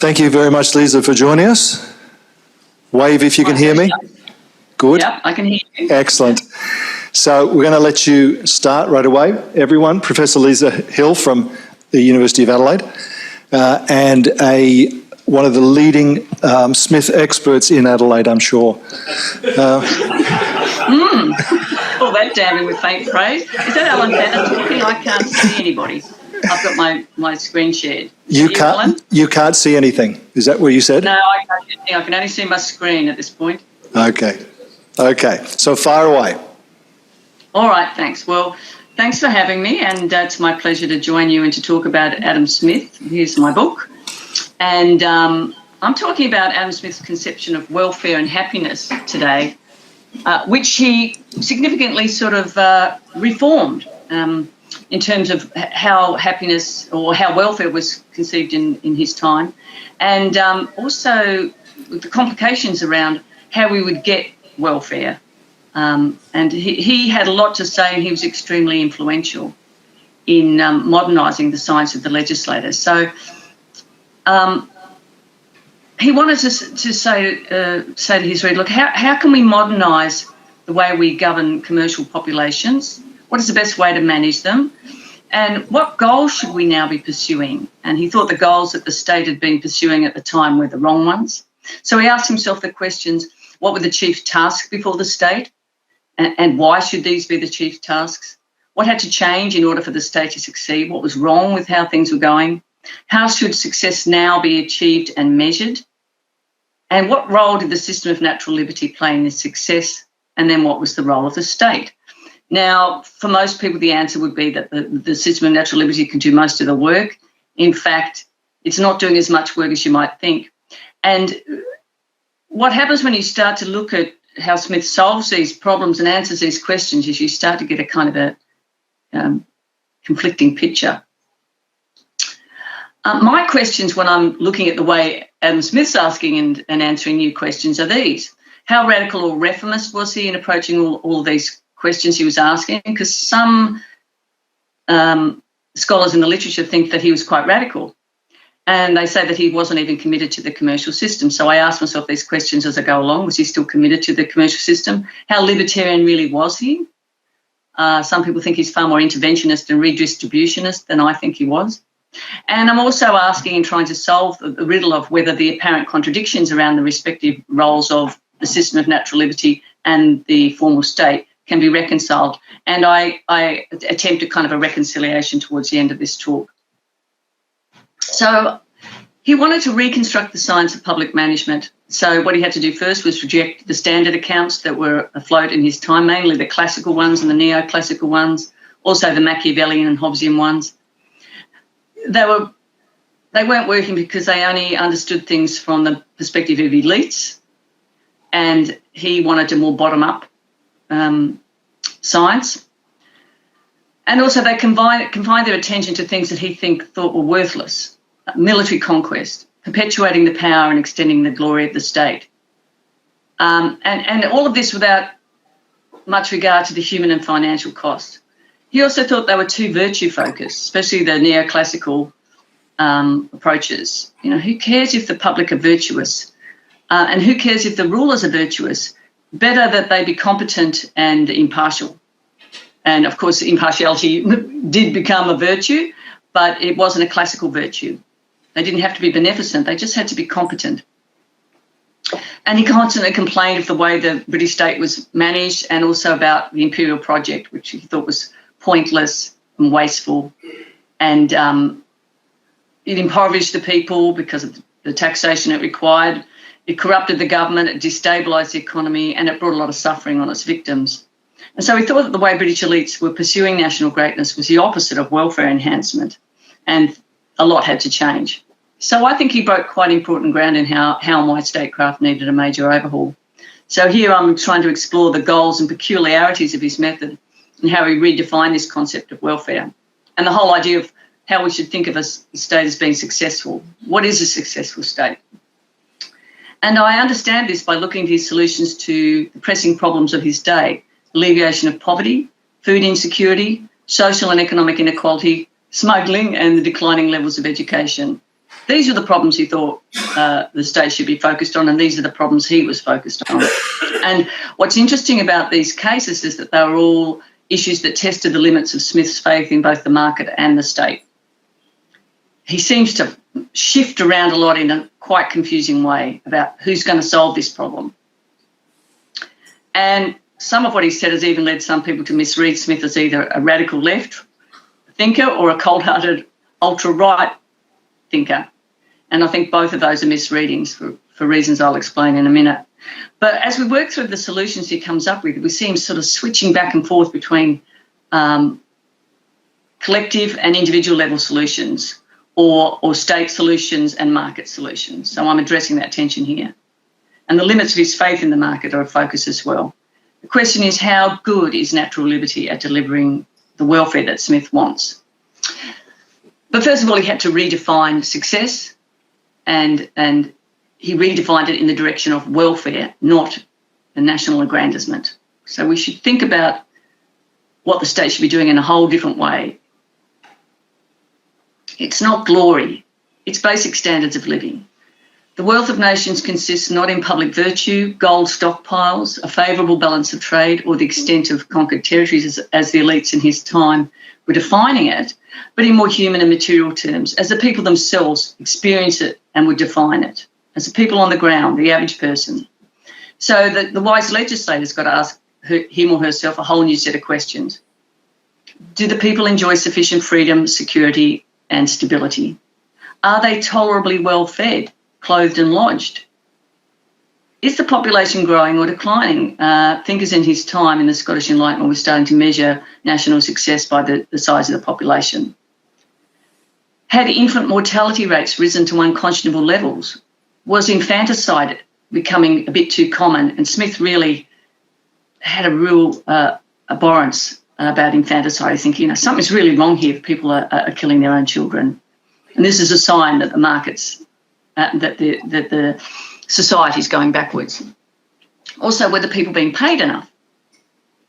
Thank you very much, Lisa, for joining us. Wave if you can hear me. Good. Yep, I can hear you. Excellent. So we're going to let you start right away. Everyone, Professor Lisa Hill from the University of Adelaide, and one of the leading Smith experts in Adelaide, I'm sure. All that damning with faint praise. Is that Alan Feather talking? I can't see anybody. I've got my screen shared. You can't see anything. Is that what you said? No, I can't see anything. I can only see my screen at this point. Okay. So fire away. All right, thanks. Well, thanks for having me, and it's my pleasure to join you and to talk about Adam Smith. Here's my book. And I'm talking about Adam Smith's conception of welfare and happiness today, which he significantly sort of reformed in terms of how happiness or how welfare was conceived in his time, and also the complications around how we would get welfare. And he had a lot to say, and he was extremely influential in modernising the science of the legislator. So he wanted to say to his reader, look, how can we modernise the way we govern commercial populations? What is the best way to manage them? And what goals should we now be pursuing? And he thought the goals that the state had been pursuing at the time were the wrong ones. So he asked himself the questions, what were the chief tasks before the state? And why should these be the chief tasks? What had to change in order for the state to succeed? What was wrong with how things were going? How should success now be achieved and measured? And what role did the system of natural liberty play in this success? And then what was the role of the state? Now, for most people, the answer would be that the system of natural liberty can do most of the work. In fact, it's not doing as much work as you might think. And what happens when you start to look at how Smith solves these problems and answers these questions is you start to get a kind of a conflicting picture. My questions when I'm looking at the way Adam Smith's asking and answering new questions are these. How radical or reformist was he in approaching all these questions he was asking? Because some scholars in the literature think that he was quite radical. And they say that he wasn't even committed to the commercial system. So I asked myself these questions as I go along. Was he still committed to the commercial system? How libertarian really was he? Some people think he's far more interventionist and redistributionist than I think he was. And I'm also asking and trying to solve the riddle of whether the apparent contradictions around the respective roles of the system of natural liberty and the formal state can be reconciled. And I attempt a kind of a reconciliation towards the end of this talk. So he wanted to reconstruct the science of public management. So what he had to do first was reject the standard accounts that were afloat in his time, mainly the classical ones and the neoclassical ones, also the Machiavellian and Hobbesian ones. They weren't working because they only understood things from the perspective of elites, and he wanted a more bottom-up science. And also they confined their attention to things that he thought were worthless. Military conquest, perpetuating the power and extending the glory of the state. And all of this without much regard to the human and financial cost. He also thought they were too virtue-focused, especially the neoclassical approaches. You know, who cares if the public are virtuous? And who cares if the rulers are virtuous? Better that they be competent and impartial. And, of course, impartiality did become a virtue, but it wasn't a classical virtue. They didn't have to be beneficent. They just had to be competent. And he constantly complained of the way the British state was managed and also about the imperial project, which he thought was pointless and wasteful. And it impoverished the people because of the taxation it required. It corrupted the government, it destabilised the economy, and it brought a lot of suffering on its victims. And so he thought that the way British elites were pursuing national greatness was the opposite of welfare enhancement, and a lot had to change. So I think he broke quite important ground in how and why statecraft needed a major overhaul. So here I'm trying to explore the goals and peculiarities of his method and how he redefined this concept of welfare and the whole idea of how we should think of a state as being successful. What is a successful state? And I understand this by looking at his solutions to the pressing problems of his day: alleviation of poverty, food insecurity, social and economic inequality, smuggling, and the declining levels of education. These are the problems he thought the state should be focused on, and these are the problems he was focused on. And what's interesting about these cases is that they were all issues that tested the limits of Smith's faith in both the market and the state. He seems to shift around a lot in a quite confusing way about who's going to solve this problem. And some of what he said has even led some people to misread Smith as either a radical left thinker or a cold-hearted ultra-right thinker. And I think both of those are misreadings for reasons I'll explain in a minute. But as we work through the solutions he comes up with, we see him sort of switching back and forth between collective and individual level solutions or state solutions and market solutions. So I'm addressing that tension here. And the limits of his faith in the market are a focus as well. The question is, how good is natural liberty at delivering the welfare that Smith wants? But first of all, he had to redefine success, and he redefined it in the direction of welfare, not the national aggrandisement. So we should think about what the state should be doing in a whole different way. It's not glory, it's basic standards of living. The wealth of nations consists not in public virtue, gold stockpiles, a favourable balance of trade, or the extent of conquered territories as the elites in his time were defining it, but in more human and material terms, as the people themselves experience it and would define it, as the people on the ground, the average person. So the wise legislator's got to ask him or herself a whole new set of questions. Do the people enjoy sufficient freedom, security, and stability? Are they tolerably well fed, clothed and lodged? Is the population growing or declining? Thinkers in his time in the Scottish Enlightenment were starting to measure national success by the size of the population. Had infant mortality rates risen to unconscionable levels? Was infanticide becoming a bit too common? And Smith really had a real abhorrence about infanticide. I think, something's really wrong here if people are killing their own children. And this is a sign that the markets, that the society is going backwards. Also, were the people being paid enough?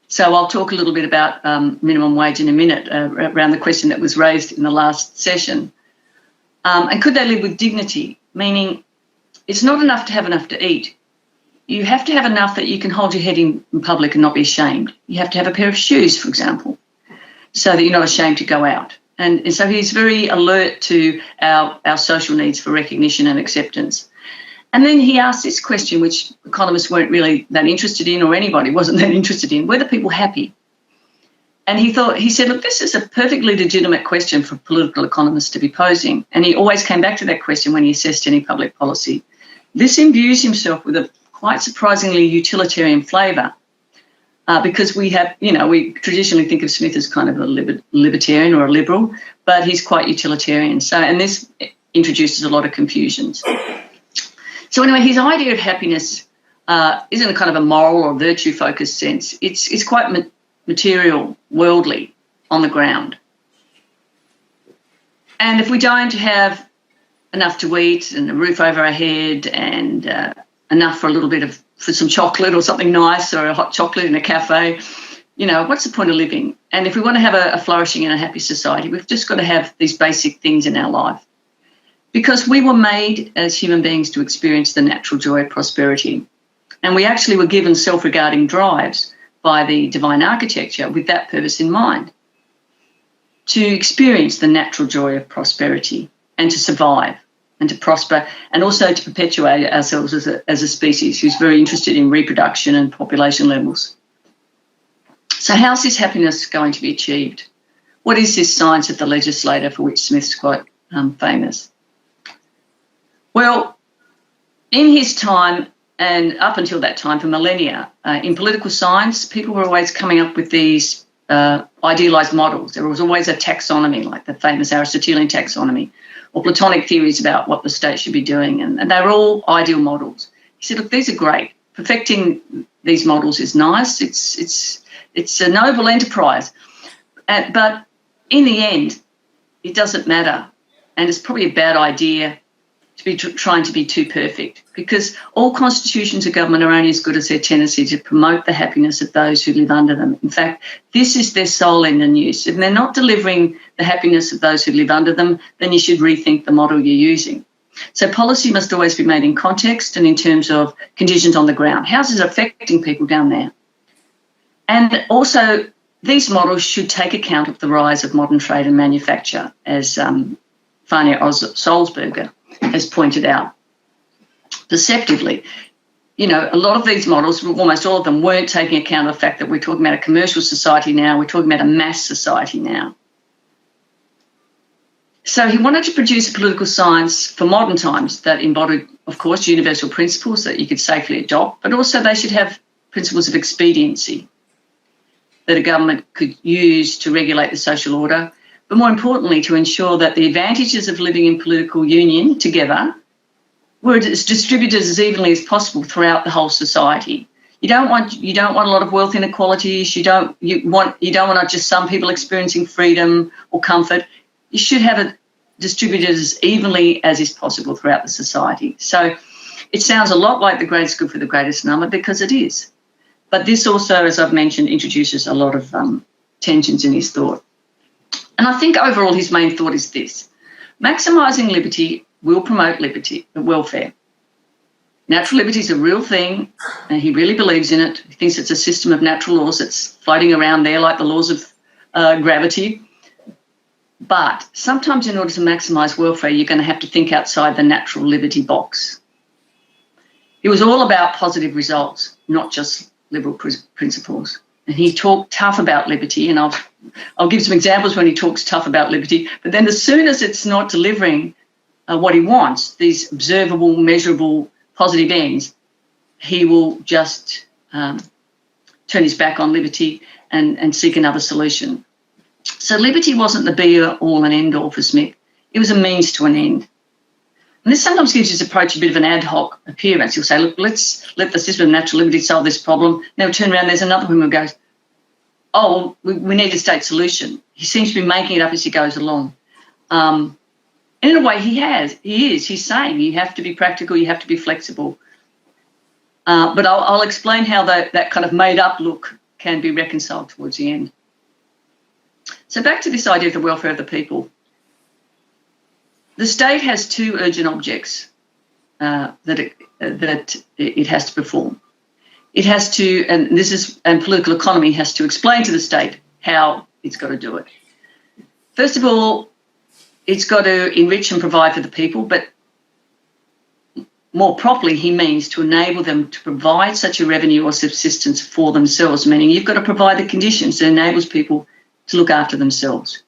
So I'll talk a little bit about minimum wage in a minute around the question that was raised in the last session. And could they live with dignity? Meaning it's not enough to have enough to eat. You have to have enough that you can hold your head in public and not be ashamed. You have to have a pair of shoes, for example, so that you're not ashamed to go out. And so he's very alert to our social needs for recognition and acceptance. And then he asked this question, which economists weren't really that interested in, or anybody wasn't that interested in: were the people happy? And he said, look, this is a perfectly legitimate question for political economists to be posing. And he always came back to that question when he assessed any public policy. This imbues himself with a quite surprisingly utilitarian flavour, because we traditionally think of Smith as kind of a libertarian or a liberal, but he's quite utilitarian. So, and this introduces a lot of confusions. So anyway, his idea of happiness isn't a kind of a moral or virtue-focused sense. It's quite material, worldly, on the ground. And if we don't have enough to eat and a roof over our head and enough for some chocolate or something nice, or a hot chocolate in a cafe, what's the point of living? And if we want to have a flourishing and a happy society, we've just got to have these basic things in our life. Because we were made as human beings to experience the natural joy of prosperity. And we actually were given self-regarding drives by the divine architecture with that purpose in mind, to experience the natural joy of prosperity and to survive and to prosper, and also to perpetuate ourselves as a species who's very interested in reproduction and population levels. So how's this happiness going to be achieved? What is this science of the legislator for which Smith's quite famous? Well, in his time, and up until that time for millennia, in political science, people were always coming up with these idealised models. There was always a taxonomy, like the famous Aristotelian taxonomy, or Platonic theories about what the state should be doing, and they were all ideal models. He said, look, these are great. Perfecting these models is nice. It's a noble enterprise. But in the end, it doesn't matter, and it's probably a bad idea to be trying to be too perfect, because all constitutions of government are only as good as their tendency to promote the happiness of those who live under them. In fact, this is their sole end and use. If they're not delivering the happiness of those who live under them, then you should rethink the model you're using. So policy must always be made in context and in terms of conditions on the ground. How's it affecting people down there? And also, these models should take account of the rise of modern trade and manufacture, as Fania Solzberger has pointed out. Perceptively, you know, a lot of these models, almost all of them, weren't taking account of the fact that we're talking about a commercial society now, we're talking about a mass society now. So he wanted to produce a political science for modern times that embodied, of course, universal principles that you could safely adopt, but also they should have principles of expediency that a government could use to regulate the social order, but more importantly, to ensure that the advantages of living in political union together were as distributed as evenly as possible throughout the whole society. You don't want a lot of wealth inequalities. You don't want just some people experiencing freedom or comfort. You should have it distributed as evenly as is possible throughout the society. So it sounds a lot like the greatest good for the greatest number, because it is. But this also, as I've mentioned, introduces a lot of tensions in his thought. And I think overall his main thought is this: maximising liberty will promote welfare. Natural liberty is a real thing, and he really believes in it. He thinks it's a system of natural laws that's floating around there like the laws of gravity. But sometimes in order to maximise welfare, you're going to have to think outside the natural liberty box. It was all about positive results, not just liberal principles. And he talked tough about liberty, and I'll give some examples when he talks tough about liberty, but then as soon as it's not delivering what he wants, these observable, measurable, positive ends, he will just turn his back on liberty and seek another solution. So liberty wasn't the be-all and end-all for Smith. It was a means to an end. And this sometimes gives his approach a bit of an ad hoc appearance. He'll say, look, let's let the system of natural liberty solve this problem. Then he'll turn around, there's another one who goes, oh, well, we need a state solution. He seems to be making it up as he goes along. In a way, he's saying you have to be practical, you have to be flexible. But I'll explain how that kind of made-up look can be reconciled towards the end. So back to this idea of the welfare of the people. The state has two urgent objects that it has to perform. It has to, and political economy has to explain to the state how it's got to do it. First of all, it's got to enrich and provide for the people, but more properly, he means to enable them to provide such a revenue or subsistence for themselves, meaning you've got to provide the conditions that enables people to look after themselves,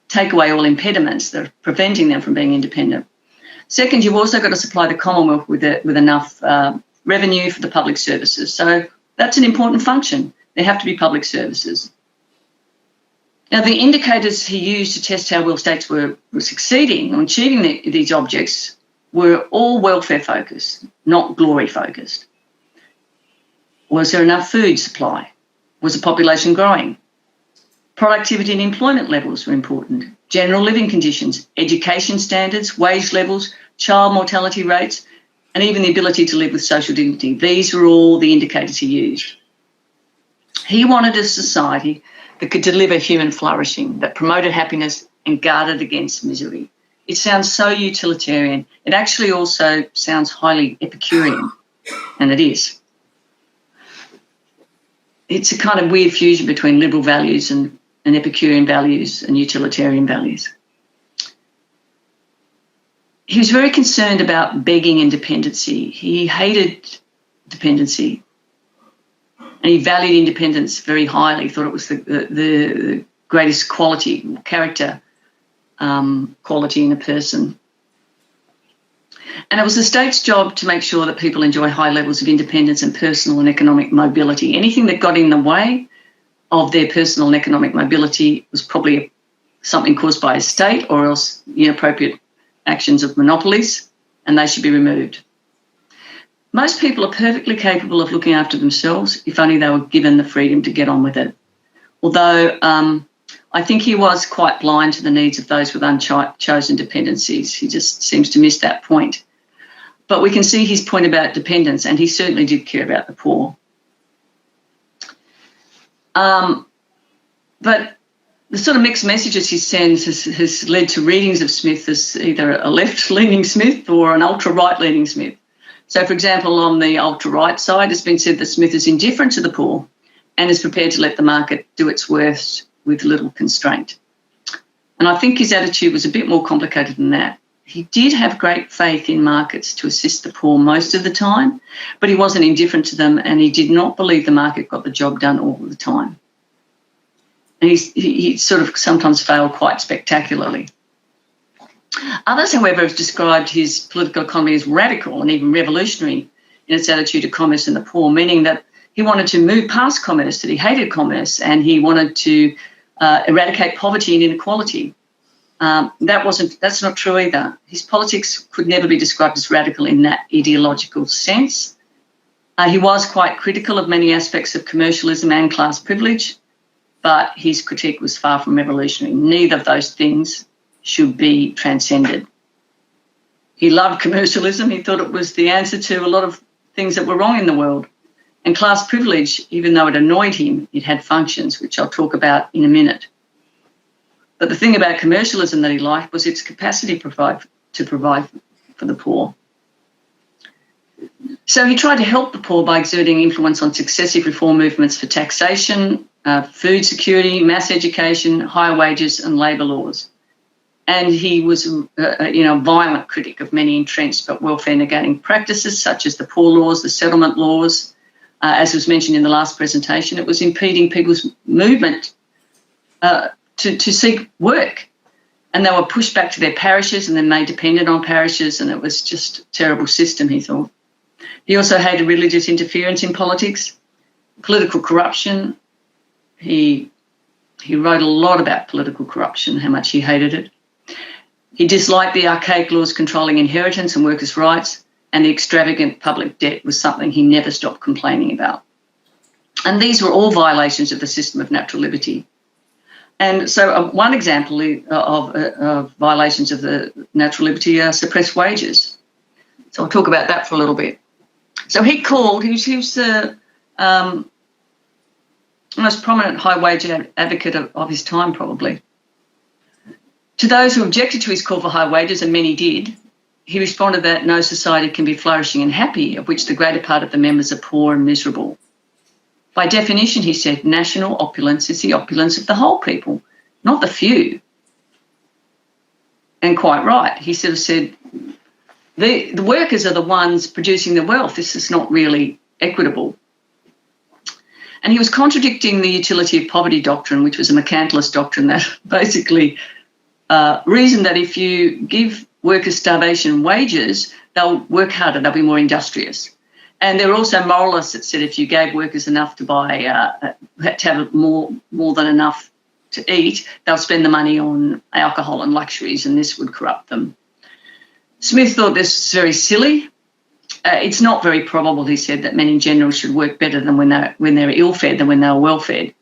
take away all impediments that are preventing them from being independent. Second, you've also got to supply the Commonwealth with enough revenue for the public services. So that's an important function. There have to be public services. Now, the indicators he used to test how well states were succeeding on achieving these objects were all welfare-focused, not glory-focused. Was there enough food supply? Was the population growing? Productivity and employment levels were important. General living conditions, education standards, wage levels, child mortality rates, and even the ability to live with social dignity. These were all the indicators he used. He wanted a society that could deliver human flourishing, that promoted happiness and guarded against misery. It sounds so utilitarian. It actually also sounds highly Epicurean, and it is. It's a kind of weird fusion between liberal values and Epicurean values and utilitarian values. He was very concerned about begging and dependency. He hated dependency, and he valued independence very highly. He thought it was the greatest quality, character quality in a person. And it was the state's job to make sure that people enjoy high levels of independence and personal and economic mobility. Anything that got in the way of their personal and economic mobility was probably something caused by a state or else inappropriate actions of monopolies, and they should be removed. Most people are perfectly capable of looking after themselves if only they were given the freedom to get on with it. Although I think he was quite blind to the needs of those with unchosen dependencies. He just seems to miss that point. But we can see his point about dependence, and he certainly did care about the poor. But the sort of mixed messages he sends has led to readings of Smith as either a left-leaning Smith or an ultra-right-leaning Smith. So, for example, on the ultra-right side, it's been said that Smith is indifferent to the poor and is prepared to let the market do its worst with little constraint. And I think his attitude was a bit more complicated than that. He did have great faith in markets to assist the poor most of the time, but he wasn't indifferent to them, and he did not believe the market got the job done all the time. And he sort of sometimes failed quite spectacularly. Others, however, have described his political economy as radical and even revolutionary in its attitude to commerce and the poor, meaning that he wanted to move past commerce, that he hated commerce, and he wanted to eradicate poverty and inequality. That's not true either. His politics could never be described as radical in that ideological sense. He was quite critical of many aspects of commercialism and class privilege, but his critique was far from revolutionary. Neither of those things should be transcended. He loved commercialism. He thought it was the answer to a lot of things that were wrong in the world. And class privilege, even though it annoyed him, it had functions, which I'll talk about in a minute. But the thing about commercialism that he liked was its capacity to provide for the poor. So he tried to help the poor by exerting influence on successive reform movements for taxation, food security, mass education, higher wages and labour laws. And he was a violent critic of many entrenched but welfare-negating practices such as the poor laws, the settlement laws. As was mentioned in the last presentation, it was impeding people's movement to seek work. And they were pushed back to their parishes and then made dependent on parishes, and it was just a terrible system, he thought. He also hated religious interference in politics, political corruption. He wrote a lot about political corruption, how much he hated it. He disliked the archaic laws controlling inheritance and workers' rights, and the extravagant public debt was something he never stopped complaining about. And these were all violations of the system of natural liberty. And so one example of violations of the natural liberty are suppressed wages. So I'll talk about that for a little bit. So he was the most prominent high wage advocate of his time, probably. To those who objected to his call for high wages, and many did, he responded that no society can be flourishing and happy of which the greater part of the members are poor and miserable. By definition, he said, national opulence is the opulence of the whole people, not the few. And quite right. He sort of said, the workers are the ones producing the wealth. This is not really equitable. And he was contradicting the utility of poverty doctrine, which was a mercantilist doctrine that basically reasoned that if you give workers starvation wages, they'll work harder, they'll be more industrious. And there were also moralists that said if you gave workers enough to buy, to have more than enough to eat, they'll spend the money on alcohol and luxuries, and this would corrupt them. Smith thought this was very silly. It's not very probable, he said, that men in general should work better than when they're ill-fed than when they're well-fed.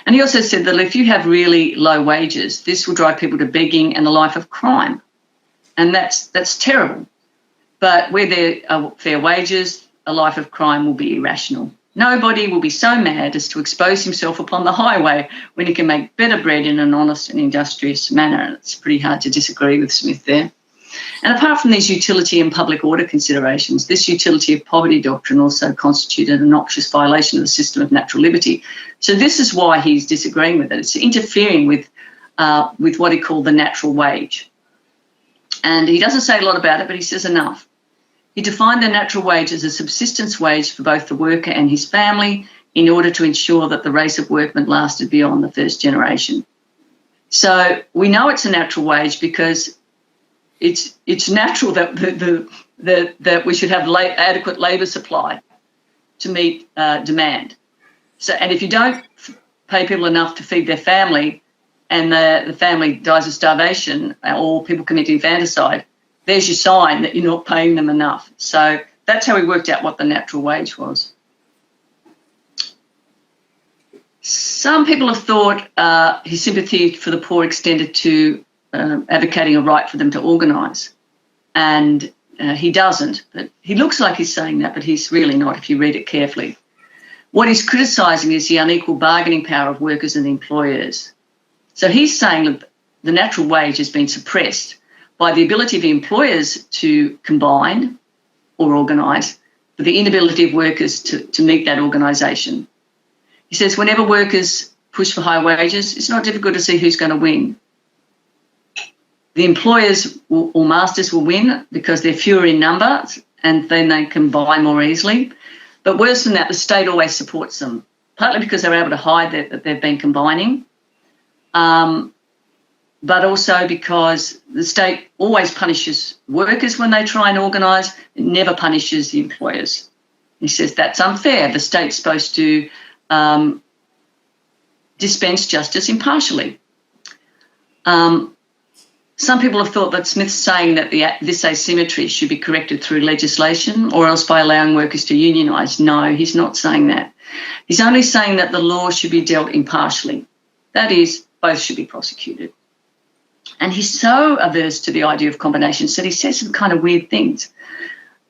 And he also said that if you have really low wages, this will drive people to begging and a life of crime. And that's terrible. But where there are fair wages, a life of crime will be irrational. Nobody will be so mad as to expose himself upon the highway when he can make better bread in an honest and industrious manner. And it's pretty hard to disagree with Smith there. And apart from these utility and public order considerations, this utility of poverty doctrine also constituted a noxious violation of the system of natural liberty. So this is why he's disagreeing with it. It's interfering with what he called the natural wage. And he doesn't say a lot about it, but he says enough. He defined the natural wage as a subsistence wage for both the worker and his family in order to ensure that the race of workmen lasted beyond the first generation. So we know it's a natural wage because it's natural that we should have adequate labour supply to meet demand. So, and if you don't pay people enough to feed their family and the family dies of starvation or people commit infanticide, there's your sign that you're not paying them enough. So that's how we worked out what the natural wage was. Some people have thought his sympathy for the poor extended to advocating a right for them to organise. And he doesn't. But he looks like he's saying that, but he's really not if you read it carefully. What he's criticising is the unequal bargaining power of workers and employers. So he's saying that the natural wage has been suppressed by the ability of employers to combine or organise, but the inability of workers to meet that organisation. He says whenever workers push for high wages, it's not difficult to see who's going to win. The employers or masters will win because they're fewer in number and then they can buy more easily. But worse than that, the state always supports them, partly because they're able to hide that they've been combining, but also because the state always punishes workers when they try and organise. It never punishes the employers. He says that's unfair. The state's supposed to dispense justice impartially. Some people have thought that Smith's saying that this asymmetry should be corrected through legislation or else by allowing workers to unionise. No, he's not saying that. He's only saying that the law should be dealt impartially. That is, both should be prosecuted. And he's so averse to the idea of combinations that he says some kind of weird things.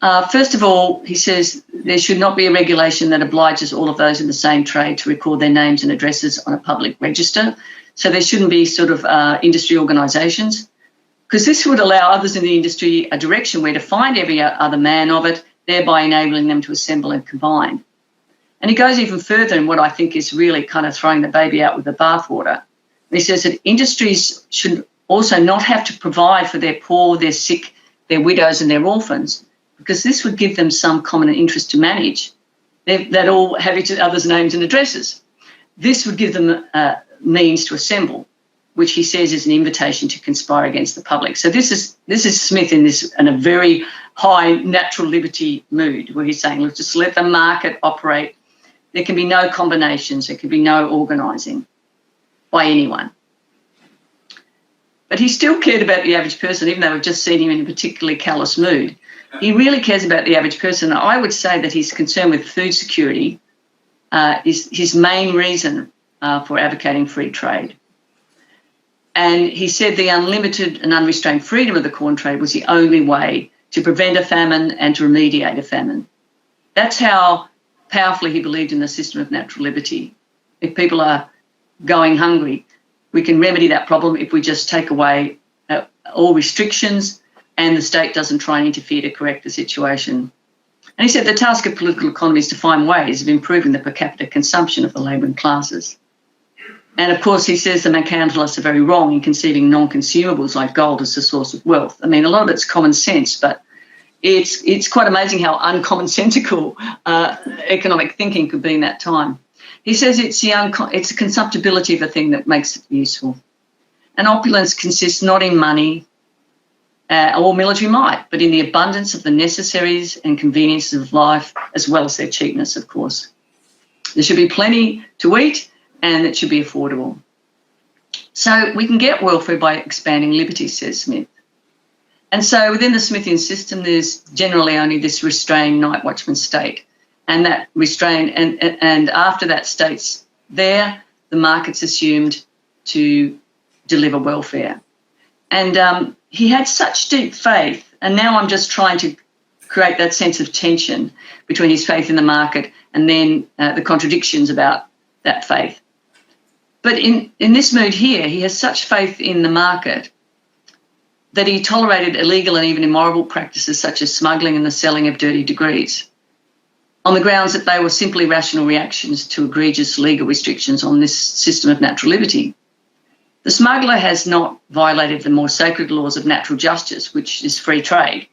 First of all, he says there should not be a regulation that obliges all of those in the same trade to record their names and addresses on a public register. So there shouldn't be sort of industry organisations, because this would allow others in the industry a direction where to find every other man of it, thereby enabling them to assemble and combine. And he goes even further in what I think is really kind of throwing the baby out with the bathwater. He says that industries should also not have to provide for their poor, their sick, their widows and their orphans, because this would give them some common interest to manage. They'd all have each other's names and addresses. This would give them means to assemble, which he says is an invitation to conspire against the public. So this is Smith in a very high natural liberty mood, where he's saying, look, just let the market operate. There can be no combinations. There can be no organising by anyone. But he still cared about the average person, even though we've just seen him in a particularly callous mood. He really cares about the average person. I would say that his concern with food security is his main reason for advocating free trade. And he said the unlimited and unrestrained freedom of the corn trade was the only way to prevent a famine and to remediate a famine. That's how powerfully he believed in the system of natural liberty. If people are going hungry, we can remedy that problem if we just take away all restrictions and the state doesn't try and interfere to correct the situation. And he said the task of political economy is to find ways of improving the per capita consumption of the labouring classes. And, of course, he says the mercantilists are very wrong in conceiving non-consumables like gold as the source of wealth. I mean, a lot of it's common sense, but it's quite amazing how uncommonsensical economic thinking could be in that time. He says it's the consumptibility of a thing that makes it useful. And opulence consists not in money or military might, but in the abundance of the necessaries and conveniences of life, as well as their cheapness, of course. There should be plenty to eat, and it should be affordable. So we can get welfare by expanding liberty, says Smith. And so within the Smithian system, there's generally only this restrained night watchman state. And that restrained, and after that state's there, the market's assumed to deliver welfare. And he had such deep faith, and now I'm just trying to create that sense of tension between his faith in the market and then the contradictions about that faith. But in this mood here, he has such faith in the market that he tolerated illegal and even immoral practices such as smuggling and the selling of dirty degrees on the grounds that they were simply rational reactions to egregious legal restrictions on this system of natural liberty. The smuggler has not violated the more sacred laws of natural justice, which is free trade.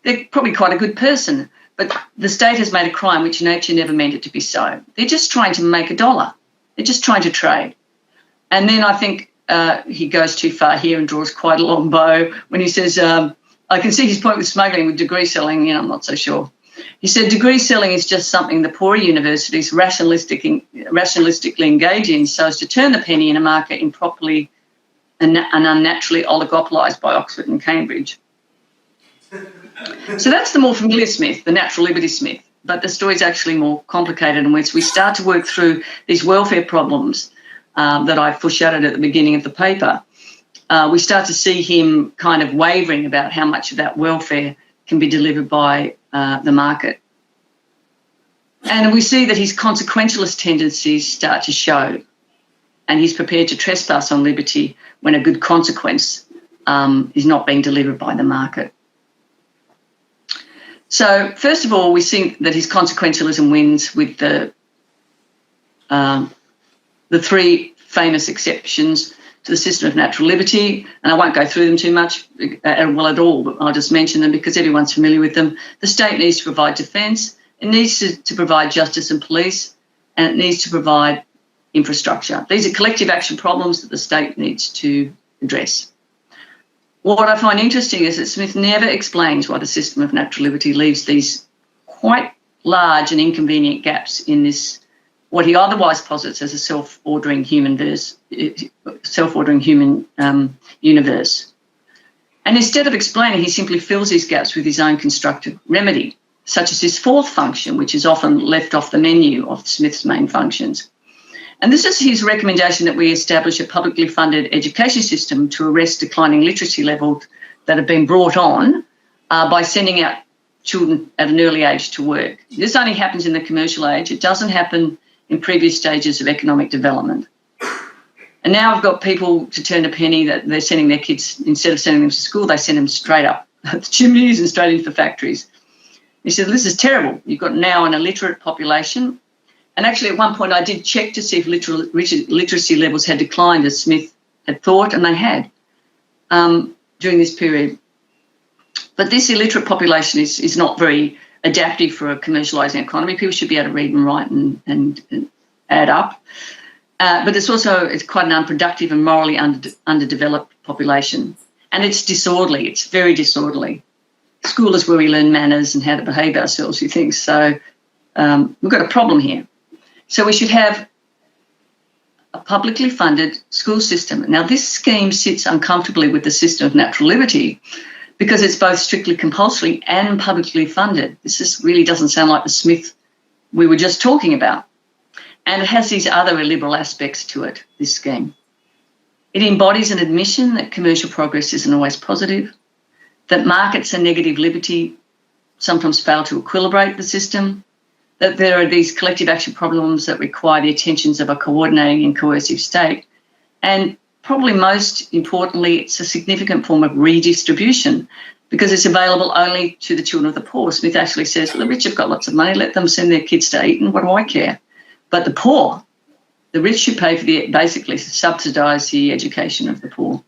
They're probably quite a good person, but the state has made a crime which nature never meant it to be so. They're just trying to make a dollar. They're just trying to trade. And then I think he goes too far here and draws quite a long bow when he says, I can see his point with smuggling, with degree selling, I'm not so sure. He said degree selling is just something the poorer universities rationalistically engage in so as to turn the penny in a market improperly and unnaturally oligopolised by Oxford and Cambridge. So that's the more familiar Smith, the natural liberty Smith. But the story is actually more complicated, and once we start to work through these welfare problems that I foreshadowed at the beginning of the paper, we start to see him kind of wavering about how much of that welfare can be delivered by the market. And we see that his consequentialist tendencies start to show. and he's prepared to trespass on liberty when a good consequence is not being delivered by the market. So, first of all, we see that his consequentialism wins with the three famous exceptions to the system of natural liberty, and I won't go through them too much, at all, but I'll just mention them because everyone's familiar with them. The state needs to provide defence, it needs to provide justice and police, and it needs to provide infrastructure. These are collective action problems that the state needs to address. What I find interesting is that Smith never explains why the system of natural liberty leaves these quite large and inconvenient gaps in this, what he otherwise posits as a self-ordering human universe. And instead of explaining, he simply fills these gaps with his own constructed remedy, such as his fourth function, which is often left off the menu of Smith's main functions. And this is his recommendation that we establish a publicly funded education system to arrest declining literacy levels that have been brought on by sending out children at an early age to work. This only happens in the commercial age. It doesn't happen in previous stages of economic development. And now I've got people to turn a penny that they're sending their kids, instead of sending them to school, they send them straight up the chimneys and straight into the factories. He said, this is terrible. You've got now an illiterate population. And actually, at one point, I did check to see if literacy levels had declined, as Smith had thought, and they had during this period. But this illiterate population is not very adaptive for a commercialising economy. People should be able to read and write and add up. But it's quite an unproductive and morally underdeveloped population. And it's disorderly. It's very disorderly. School is where we learn manners and how to behave ourselves, you think. So we've got a problem here. So we should have a publicly funded school system. Now, this scheme sits uncomfortably with the system of natural liberty because it's both strictly compulsory and publicly funded. This really doesn't sound like the Smith we were just talking about. And it has these other illiberal aspects to it, this scheme. It embodies an admission that commercial progress isn't always positive, that markets and negative liberty sometimes fail to equilibrate the system, that there are these collective action problems that require the attentions of a coordinating and coercive state. And probably most importantly, it's a significant form of redistribution because it's available only to the children of the poor. Smith actually says, well, the rich have got lots of money, let them send their kids to eat, and what do I care? But the poor, the rich should pay for basically subsidise the education of the poor.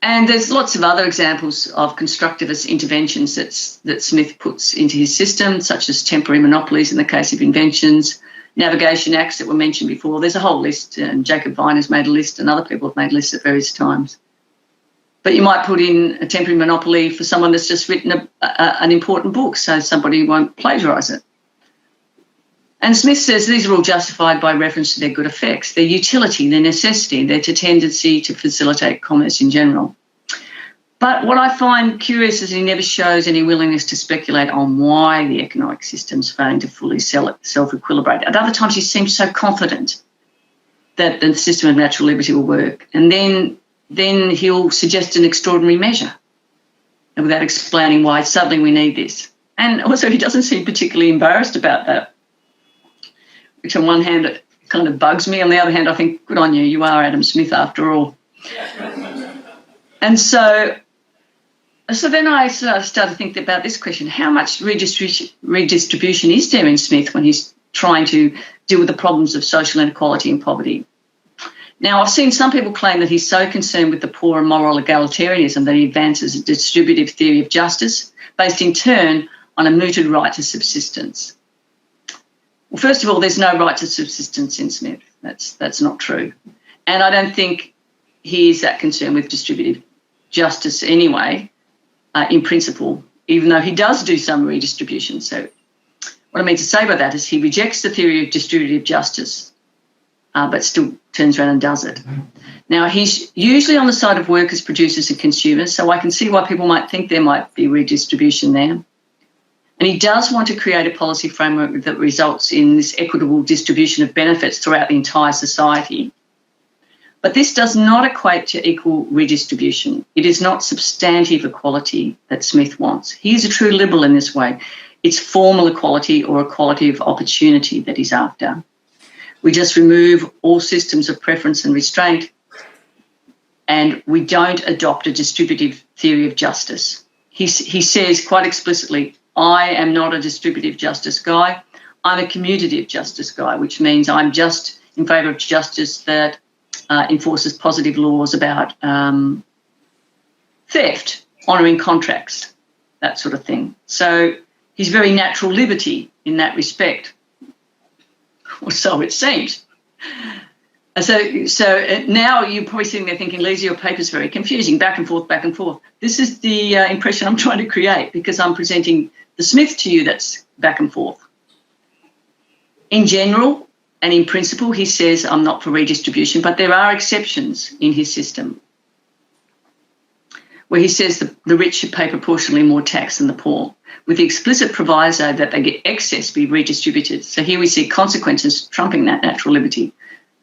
And there's lots of other examples of constructivist interventions that Smith puts into his system, such as temporary monopolies in the case of inventions, navigation acts that were mentioned before. There's a whole list, and Jacob Vine has made a list, and other people have made lists at various times. But you might put in a temporary monopoly for someone that's just written an important book, so somebody won't plagiarise it. And Smith says these are all justified by reference to their good effects, their utility, their necessity, their tendency to facilitate commerce in general. But what I find curious is he never shows any willingness to speculate on why the economic system's failing to fully self-equilibrate. At other times he seems so confident that the system of natural liberty will work, and then he'll suggest an extraordinary measure without explaining why suddenly we need this. And also he doesn't seem particularly embarrassed about that, which on one hand it kind of bugs me. On the other hand, I think, good on you, you are Adam Smith after all. And so then I started thinking about this question: how much redistribution is there in Smith when he's trying to deal with the problems of social inequality and poverty? Now, I've seen some people claim that he's so concerned with the poor and moral egalitarianism that he advances a distributive theory of justice based in turn on a mooted right to subsistence. Well, first of all, there's no right to subsistence in Smith. That's not true. And I don't think he is that concerned with distributive justice anyway, in principle, even though he does do some redistribution. So what I mean to say by that is he rejects the theory of distributive justice, but still turns around and does it. Now, he's usually on the side of workers, producers and consumers, so I can see why people might think there might be redistribution there. And he does want to create a policy framework that results in this equitable distribution of benefits throughout the entire society. But this does not equate to equal redistribution. It is not substantive equality that Smith wants. He is a true liberal in this way. It's formal equality or equality of opportunity that he's after. We just remove all systems of preference and restraint, and we don't adopt a distributive theory of justice. He says quite explicitly, I am not a distributive justice guy. I'm a commutative justice guy, which means I'm just in favour of justice that enforces positive laws about theft, honouring contracts, that sort of thing. So he's very natural liberty in that respect, or so it seems. So now you're probably sitting there thinking, Lisa, your paper's very confusing, back and forth, back and forth. This is the impression I'm trying to create because I'm presenting the Smith to you that's back and forth. In general and in principle, he says, I'm not for redistribution, but there are exceptions in his system where he says the rich should pay proportionally more tax than the poor, with the explicit proviso that they get excess be redistributed. So here we see consequences trumping that natural liberty.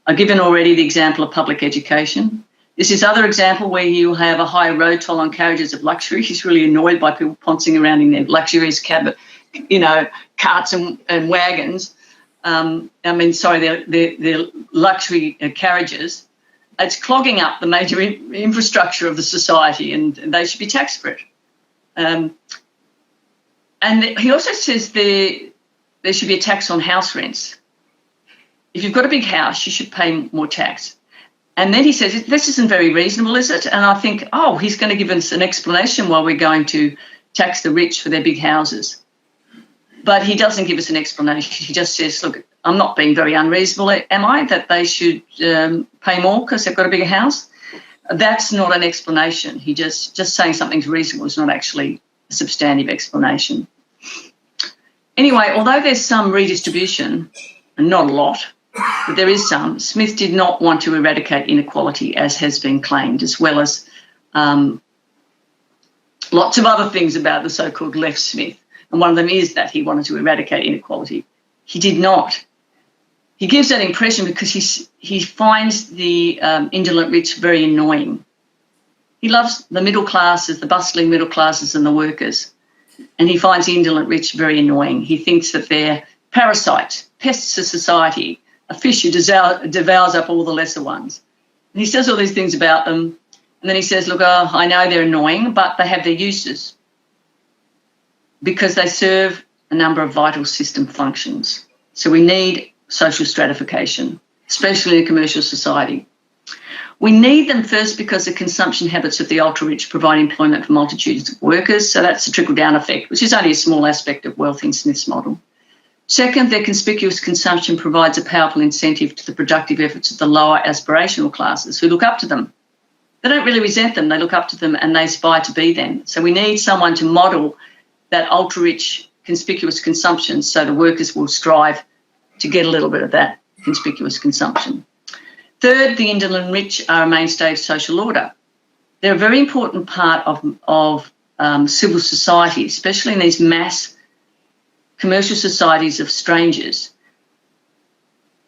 I've given already the example of public education. This is other example where you have a high road toll on carriages of luxury. He's really annoyed by people pouncing around in their luxurious carts and wagons. Their luxury carriages. It's clogging up the major infrastructure of the society, and they should be taxed for it. And he also says there should be a tax on house rents. If you've got a big house, you should pay more tax. And then he says, this isn't very reasonable, is it? And I think, he's going to give us an explanation why we're going to tax the rich for their big houses. But he doesn't give us an explanation. He just says, look, I'm not being very unreasonable, am I, that they should pay more because they've got a bigger house? That's not an explanation. He just saying something's reasonable is not actually a substantive explanation. Anyway, although there's some redistribution, and not a lot, but there is some, Smith did not want to eradicate inequality, as has been claimed, as well as lots of other things about the so-called left Smith. And one of them is that he wanted to eradicate inequality. He did not. He gives that impression because he finds the indolent rich very annoying. He loves the middle classes, the bustling middle classes and the workers, and he finds the indolent rich very annoying. He thinks that they're parasites, pests of society, a fish who devours up all the lesser ones. And he says all these things about them, and then he says, look, I know they're annoying, but they have their uses because they serve a number of vital system functions. So we need social stratification, especially in a commercial society. We need them first because the consumption habits of the ultra-rich provide employment for multitudes of workers, so that's a trickle-down effect, which is only a small aspect of wealth in Smith's model. Second, their conspicuous consumption provides a powerful incentive to the productive efforts of the lower aspirational classes who look up to them. They don't really resent them, they look up to them and they aspire to be them. So we need someone to model that ultra-rich conspicuous consumption so the workers will strive to get a little bit of that conspicuous consumption. Third, the indolent rich are a mainstay of social order. They're a very important part of civil society, especially in these mass commercial societies of strangers.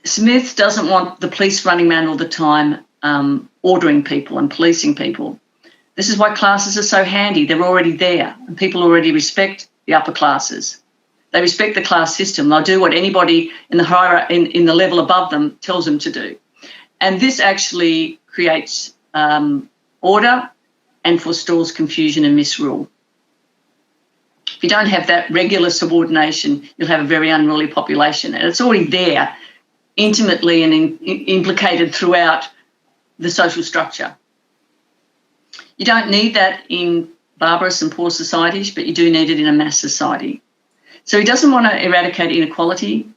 Smith doesn't want the police running around all the time ordering people and policing people. This is why classes are so handy. They're already there, and people already respect the upper classes. They respect the class system. They'll do what anybody in the hierarchy, in the level above them tells them to do. And this actually creates order and forestalls confusion and misrule. If you don't have that regular subordination, you'll have a very unruly population. And it's already there, intimately and implicated throughout the social structure. You don't need that in barbarous and poor societies, but you do need it in a mass society. So he doesn't want to eradicate inequality.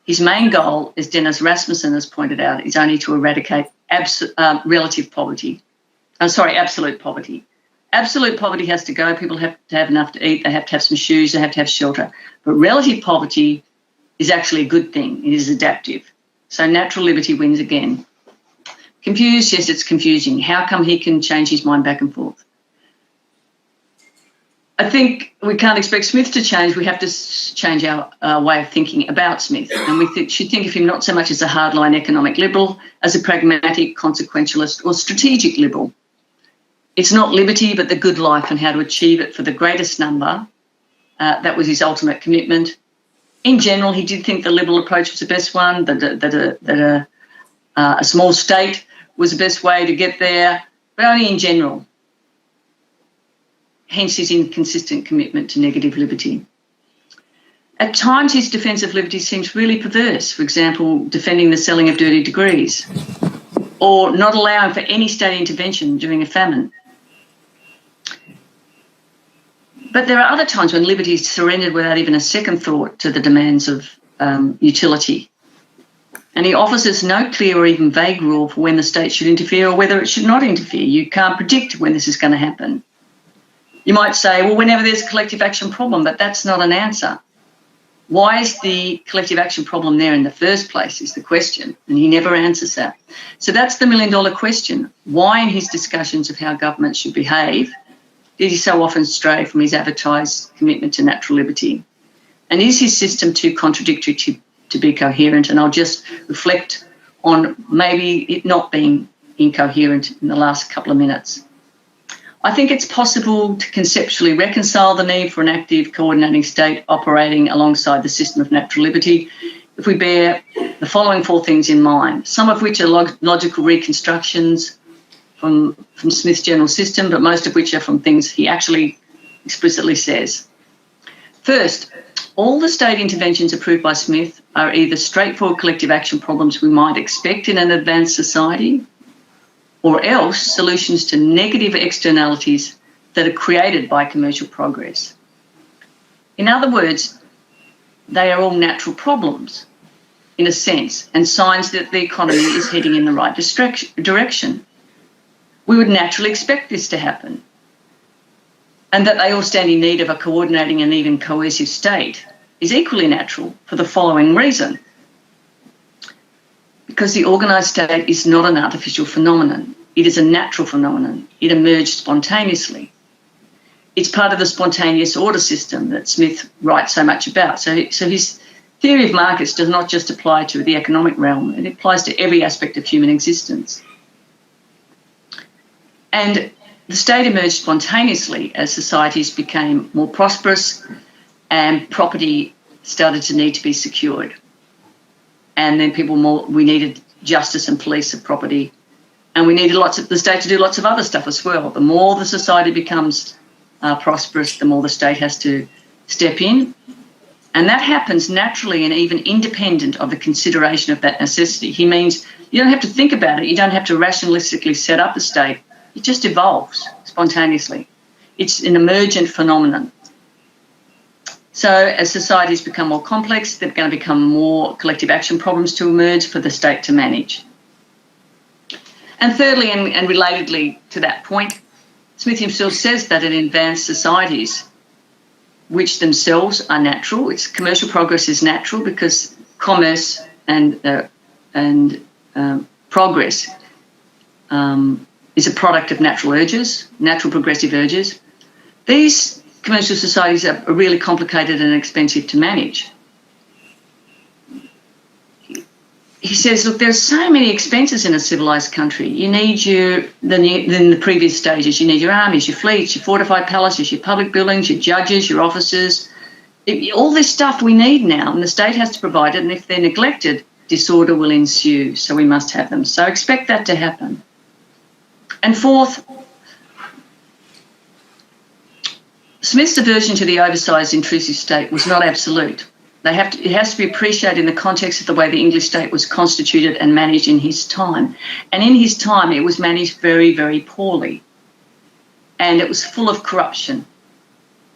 His main goal, as Dennis Rasmussen has pointed out, is only to eradicate absolute poverty. Absolute poverty has to go. People have to have enough to eat. They have to have some shoes. They have to have shelter. But relative poverty is actually a good thing. It is adaptive. So natural liberty wins again. Confused? Yes, it's confusing. How come he can change his mind back and forth? I think we can't expect Smith to change. We have to change our way of thinking about Smith. And we should think of him not so much as a hardline economic liberal, as a pragmatic consequentialist or strategic liberal. It's not liberty, but the good life and how to achieve it for the greatest number. That was his ultimate commitment. In general, he did think the liberal approach was the best one, that a small state was the best way to get there, but only in general. Hence his inconsistent commitment to negative liberty. At times, his defence of liberty seems really perverse, for example, defending the selling of dirty degrees, or not allowing for any state intervention during a famine. But there are other times when liberty is surrendered without even a second thought to the demands of utility. And he offers us no clear or even vague rule for when the state should interfere or whether it should not interfere. You can't predict when this is going to happen. You might say, well, whenever there's a collective action problem, but that's not an answer. Why is the collective action problem there in the first place is the question, and he never answers that. So that's the million-dollar question. Why in his discussions of how governments should behave did he so often stray from his advertised commitment to natural liberty? And is his system too contradictory to be coherent? And I'll just reflect on maybe it not being incoherent in the last couple of minutes. I think it's possible to conceptually reconcile the need for an active coordinating state operating alongside the system of natural liberty if we bear the following four things in mind, some of which are logical reconstructions from Smith's general system, but most of which are from things he actually explicitly says. First, all the state interventions approved by Smith are either straightforward collective action problems we might expect in an advanced society, or else solutions to negative externalities that are created by commercial progress. In other words, they are all natural problems, in a sense, and signs that the economy is heading in the right direction. We would naturally expect this to happen, and that they all stand in need of a coordinating and even coercive state is equally natural for the following reason. Because the organised state is not an artificial phenomenon. It is a natural phenomenon. It emerged spontaneously. It's part of the spontaneous order system that Smith writes so much about. So his theory of markets does not just apply to the economic realm, it applies to every aspect of human existence. And the state emerged spontaneously as societies became more prosperous and property started to need to be secured. And then we needed justice and police of property. And we needed the state to do lots of other stuff as well. The more the society becomes prosperous, the more the state has to step in. And that happens naturally and even independent of the consideration of that necessity. He means you don't have to think about it. You don't have to rationalistically set up the state. It just evolves spontaneously. It's an emergent phenomenon. So as societies become more complex, there are going to become more collective action problems to emerge for the state to manage. And thirdly, and relatedly to that point, Smith himself says that in advanced societies, which themselves are natural, commercial progress is natural because commerce and progress is a product of natural urges, natural progressive urges. These commercial societies are really complicated and expensive to manage. He says, look, there's so many expenses in a civilised country. You need in the previous stages, you need your armies, your fleets, your fortified palaces, your public buildings, your judges, your officers. All this stuff we need now, and the state has to provide it, and if they're neglected, disorder will ensue, so we must have them. So expect that to happen. And fourth, Smith's aversion to the oversized intrusive state was not absolute. It has to be appreciated in the context of the way the English state was constituted and managed in his time. And in his time, it was managed very, very poorly. And it was full of corruption.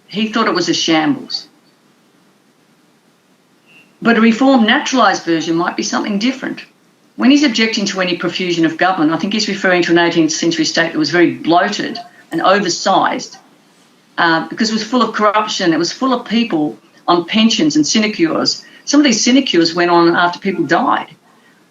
He thought it was a shambles. But a reformed naturalised version might be something different. When he's objecting to any profusion of government, I think he's referring to an 18th century state that was very bloated and oversized because it was full of corruption. It was full of people on pensions and sinecures. Some of these sinecures went on after people died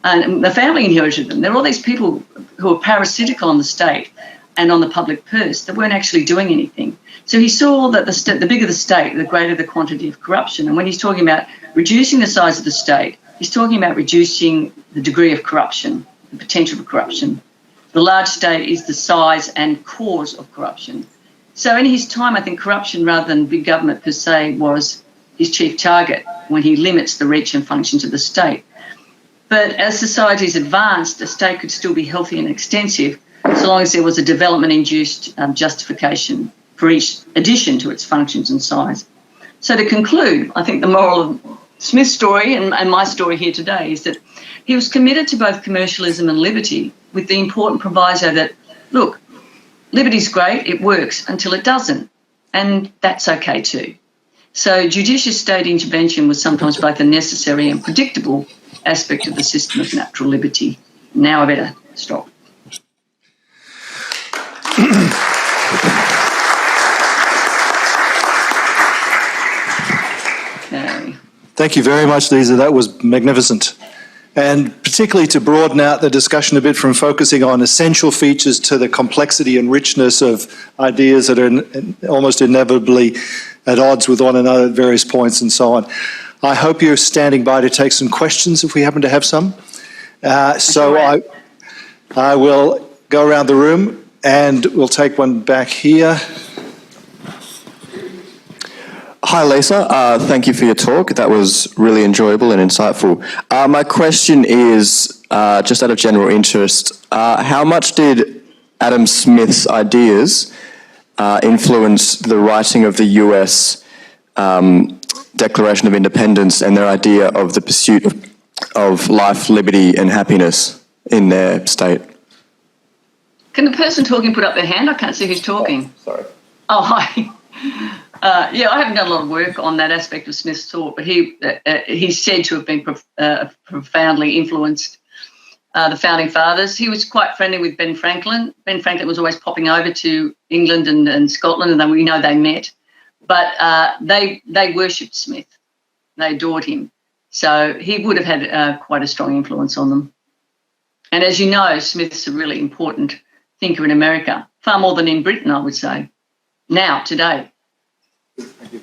and the family inherited them. There were all these people who were parasitical on the state and on the public purse that weren't actually doing anything. So he saw that the bigger the state, the greater the quantity of corruption. And when he's talking about reducing the size of the state, he's talking about reducing the degree of corruption, the potential for corruption. The large state is the size and cause of corruption. So in his time, I think corruption rather than big government per se was his chief target when he limits the reach and functions of the state. But as societies advanced, the state could still be healthy and extensive so long as there was a development-induced justification for each addition to its functions and size. So to conclude, I think the moral of Smith's story and my story here today is that he was committed to both commercialism and liberty with the important proviso that, look, liberty's great, it works until it doesn't, and that's okay too. So judicious state intervention was sometimes both a necessary and predictable aspect of the system of natural liberty. Now I better stop. Thank you very much, Lisa. That was magnificent. And particularly to broaden out the discussion a bit from focusing on essential features to the complexity and richness of ideas that are almost inevitably at odds with one another at various points and so on. I hope you're standing by to take some questions if we happen to have some. I will go around the room and we'll take one back here. Hi, Lisa. Thank you for your talk. That was really enjoyable and insightful. My question is, just out of general interest, how much did Adam Smith's ideas influence the writing of the US Declaration of Independence and their idea of the pursuit of life, liberty and happiness in their state? Can the person talking put up their hand? I can't see who's talking. Oh, sorry. Oh, hi. Yeah, I haven't done a lot of work on that aspect of Smith's thought, but he's said to have been profoundly influenced the founding fathers. He was quite friendly with Ben Franklin. Ben Franklin was always popping over to England and Scotland, and we know they met. But they worshipped Smith. They adored him. So he would have had quite a strong influence on them. And as you know, Smith's a really important thinker in America, far more than in Britain, I would say, now, today. Thank you.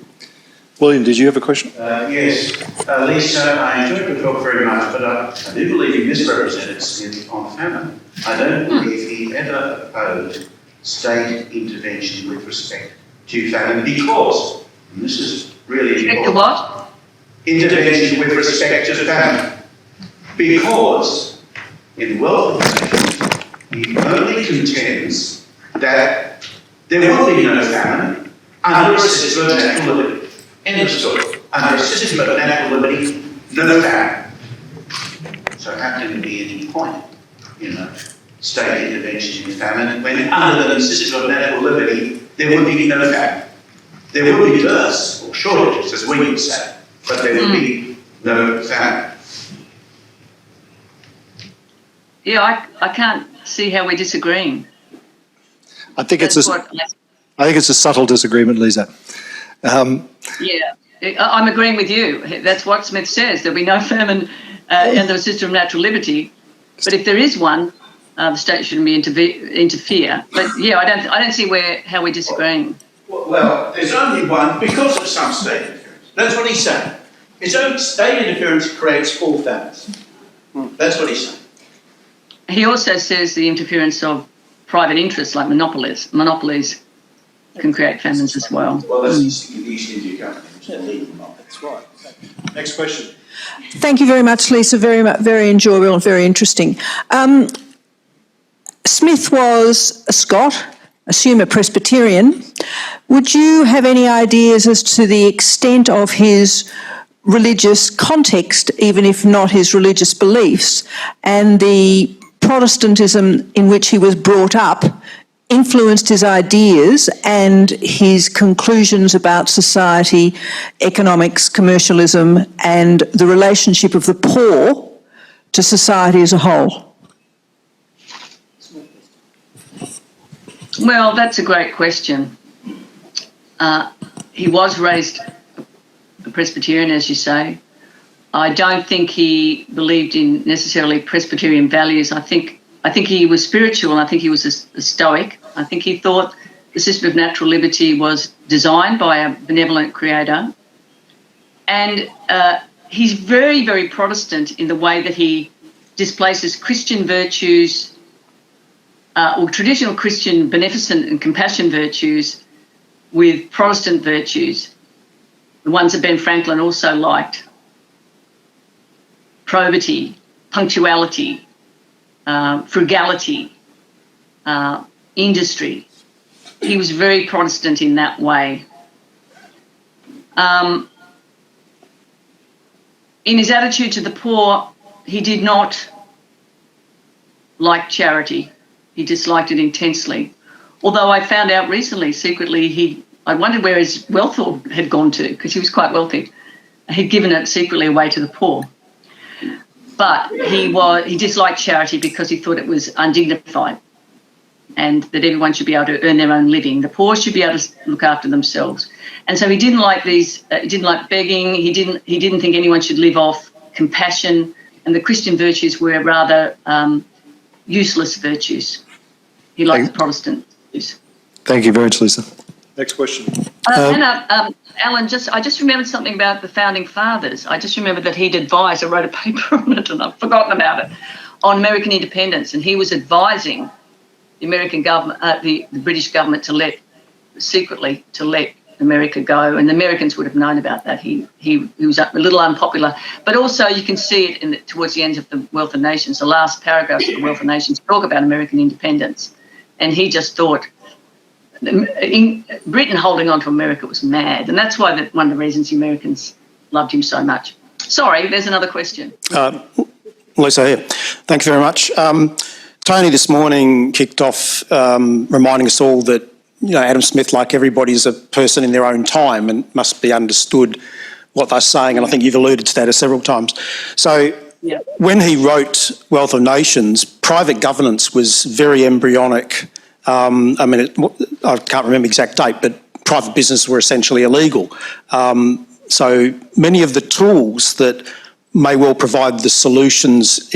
William, did you have a question? Yes. Lisa, I enjoyed the talk very much, but I do believe you misrepresented Smith on famine. I don't believe he ever opposed state intervention with respect to famine because, and this is really important, What? intervention with respect to famine, because in wealth nations, he only contends that there will be no famine under a system of natural liberty. End of story. Under a system of natural liberty, no famine. So how can there be any point in a state intervention in famine when under the system of natural liberty there would be no famine? There would be dearths or shortages, as we would say, but there would be no famine. Yeah, I can't see how we're disagreeing. I think it's a subtle disagreement, Lisa. Yeah, I'm agreeing with you. That's what Smith says. There'll be no famine under a system of natural liberty. But if there is one, the state shouldn't interfere. But yeah, I don't see how we're disagreeing. Well, there's only one because of some state interference. That's what he's saying. His own state interference creates all famines. That's what he's saying. He also says the interference of private interests like monopolies can create famines as well. Well, that's the East India Company. It's not legal, not. That's right. Next question. Thank you very much, Lisa. Very enjoyable and very interesting. Smith was a Scot, assume a Presbyterian. Would you have any ideas as to the extent of his religious context, even if not his religious beliefs, and the Protestantism in which he was brought up influenced his ideas and his conclusions about society, economics, commercialism, and the relationship of the poor to society as a whole? Well, that's a great question. He was raised a Presbyterian, as you say. I don't think he believed in necessarily Presbyterian values. I think he was spiritual. I think he was a Stoic. I think he thought the system of natural liberty was designed by a benevolent creator. And he's very, very Protestant in the way that he displaces Christian virtues or traditional Christian beneficent and compassion virtues with Protestant virtues, the ones that Ben Franklin also liked: probity, punctuality, frugality, industry. He was very Protestant in that way. In his attitude to the poor, he did not like charity. He disliked it intensely. Although I found out recently, secretly, I wondered where his wealth had gone to, because he was quite wealthy. He'd given it secretly away to the poor. But he disliked charity because he thought it was undignified, and that everyone should be able to earn their own living. The poor should be able to look after themselves. And so he didn't like these. He didn't like begging. He didn't think anyone should live off compassion. And the Christian virtues were rather useless virtues. He liked the Protestant virtues. Thank you very much, Lisa. Next question. Alan, I just remembered something about the Founding Fathers. I just remembered that he'd advised. I wrote a paper on it, and I've forgotten about it, on American independence, and he was advising the American government, the British government, secretly to let America go, and the Americans would have known about that. He was a little unpopular, but also you can see it towards the end of the Wealth of Nations. The last paragraphs of the Wealth of Nations talk about American independence, and he just thought Britain holding on to America was mad, and that's why one of the reasons the Americans loved him so much. Sorry, there's another question. Lisa here. Thank you very much. Tony this morning kicked off reminding us all that Adam Smith, like everybody, is a person in their own time and must be understood what they're saying, and I think you've alluded to that several times. So when he wrote Wealth of Nations, private governance was very embryonic. I can't remember the exact date, but private business were essentially illegal. So many of the tools that may well provide the solutions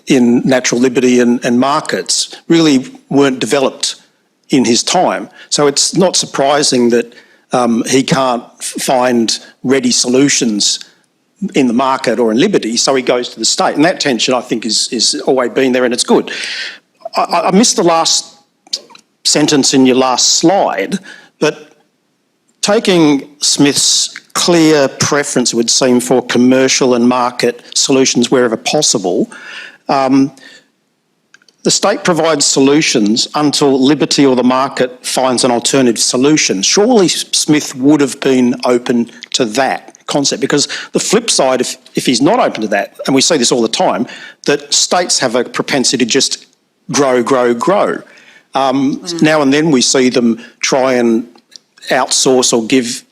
in natural liberty and markets really weren't developed in his time. So it's not surprising that he can't find ready solutions in the market or in liberty, so he goes to the state. And that tension, I think, is always been there, and it's good. I missed the last sentence in your last slide, but taking Smith's clear preference, it would seem, for commercial and market solutions wherever possible, the state provides solutions until liberty or the market finds an alternative solution. Surely Smith would have been open to that concept, because the flip side, if he's not open to that, and we see this all the time, that states have a propensity to just grow. Now and then we see them try and outsource or give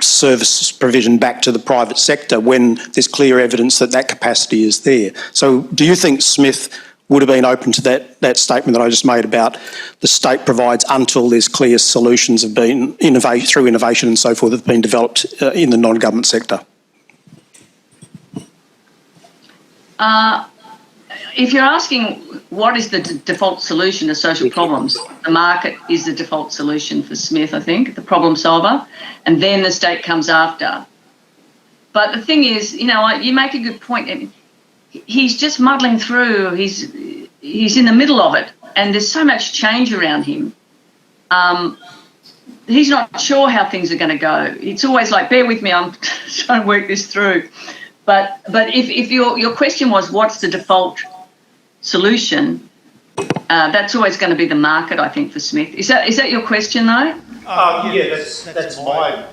service provision back to the private sector when there's clear evidence that capacity is there. So do you think Smith would have been open to that statement that I just made about the state provides until there's clear solutions have been through innovation and so forth that have been developed in the non-government sector? If you're asking what is the default solution to social problems, the market is the default solution for Smith, I think, the problem solver, and then the state comes after. But the thing is, you make a good point. He's just muddling through. He's in the middle of it, and there's so much change around him. He's not sure how things are going to go. It's always like, bear with me, I'm trying to work this through. But if your question was what's the default solution, that's always going to be the market, I think, for Smith. Is that your question, though? Yeah, that's my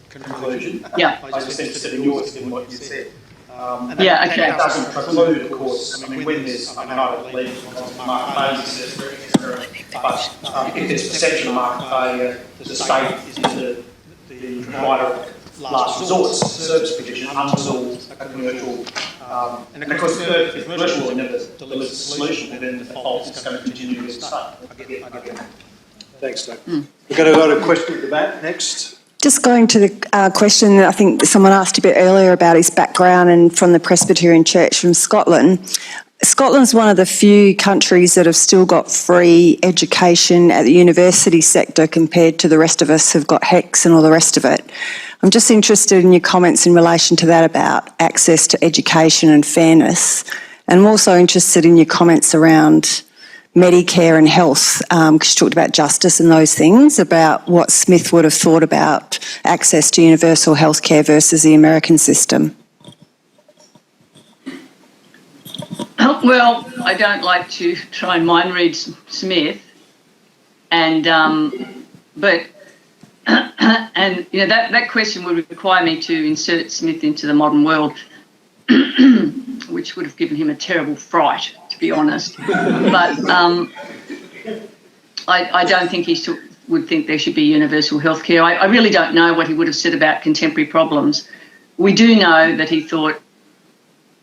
conclusion. Yeah. I was just interested in yours, in what you said. Okay. That doesn't preclude, of course, when there's, I don't believe market failure, but if there's perception of market failure, the state is the provider of last resort service provision until a commercial, and of course, if the commercial will never delivers a solution, then the default is going to continue as the state. I get that. Thanks, Doug. We're going to go to a question at the back next. Just going to the question that I think someone asked a bit earlier about his background and from the Presbyterian Church from Scotland. Scotland's one of the few countries that have still got free education at the university sector compared to the rest of us who've got HECS and all the rest of it. I'm just interested in your comments in relation to that about access to education and fairness. And I'm also interested in your comments around Medicare and health, because she talked about justice and those things, about what Smith would have thought about access to universal healthcare versus the American system. Well, I don't like to try and mind read Smith, and but and you know that question would require me to insert Smith into the modern world, which would have given him a terrible fright, to be honest. But I don't think he would think there should be universal healthcare. I really don't know what he would have said about contemporary problems. We do know that he thought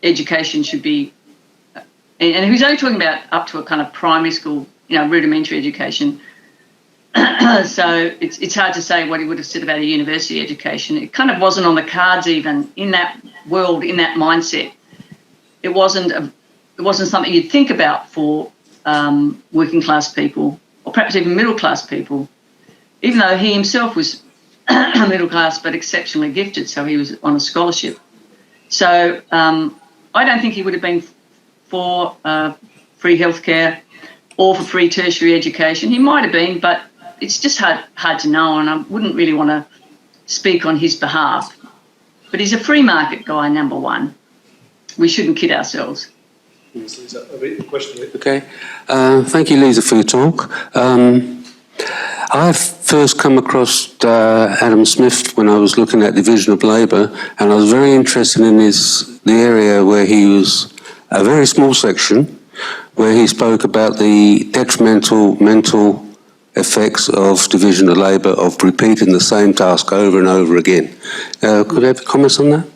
education should be, and he was only talking about up to a kind of primary school, rudimentary education. So it's hard to say what he would have said about a university education. It kind of wasn't on the cards even in that world, in that mindset. It wasn't something you'd think about for working class people, or perhaps even middle class people, even though he himself was middle class but exceptionally gifted, so he was on a scholarship. So I don't think he would have been for free healthcare or for free tertiary education. He might have been, but it's just hard to know, and I wouldn't really want to speak on his behalf. But he's a free market guy, number one. We shouldn't kid ourselves. Okay. Thank you, Lisa, for your talk. I first come across Adam Smith when I was looking at division of labour, and I was very interested in the area where he was a very small section, where he spoke about the detrimental mental effects of division of labour, of repeating the same task over and over again. Could I have comments on that?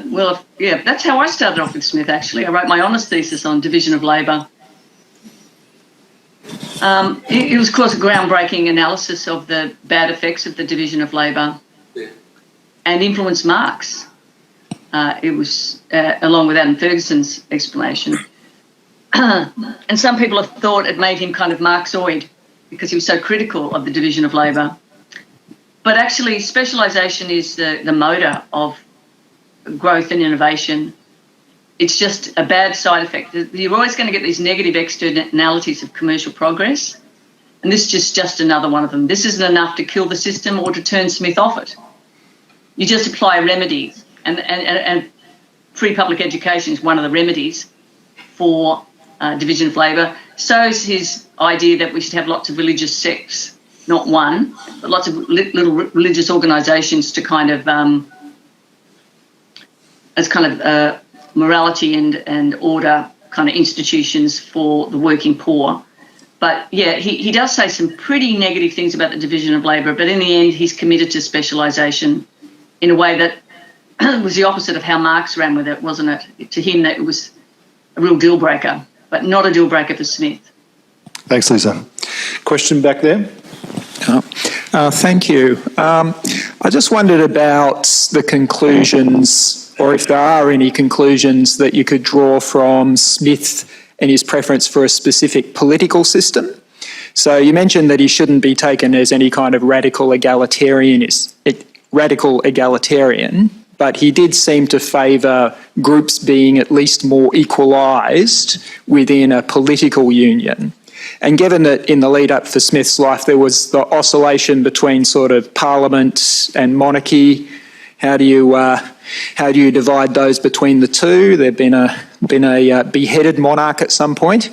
Well, yeah, that's how I started off with Smith, actually. I wrote my honours thesis on division of labour. It was, of course, a groundbreaking analysis of the bad effects of the division of labour and influenced Marx. It was, along with Adam Ferguson's explanation. And some people have thought it made him kind of Marxoid because he was so critical of the division of labour. But actually, specialisation is the motor of growth and innovation. It's just a bad side effect. You're always going to get these negative externalities of commercial progress, and this is just another one of them. This isn't enough to kill the system or to turn Smith off it. You just apply remedies, and free public education is one of the remedies for division of labour. So is his idea that we should have lots of religious sects, not one, but lots of little religious organisations to kind of as kind of morality and order kind of institutions for the working poor. But yeah, he does say some pretty negative things about the division of labour, but in the end he's committed to specialisation in a way that was the opposite of how Marx ran with it, wasn't it? To him that it was a real deal breaker, but not a deal breaker for Smith. Thanks, Lisa. Question back there? Thank you. I just wondered about the conclusions, or if there are any conclusions that you could draw from Smith and his preference for a specific political system. So you mentioned that he shouldn't be taken as any kind of radical egalitarian, but he did seem to favour groups being at least more equalised within a political union. And given that in the lead up for Smith's life there was the oscillation between sort of parliament and monarchy, how do you divide those between the two? There'd been a beheaded monarch at some point,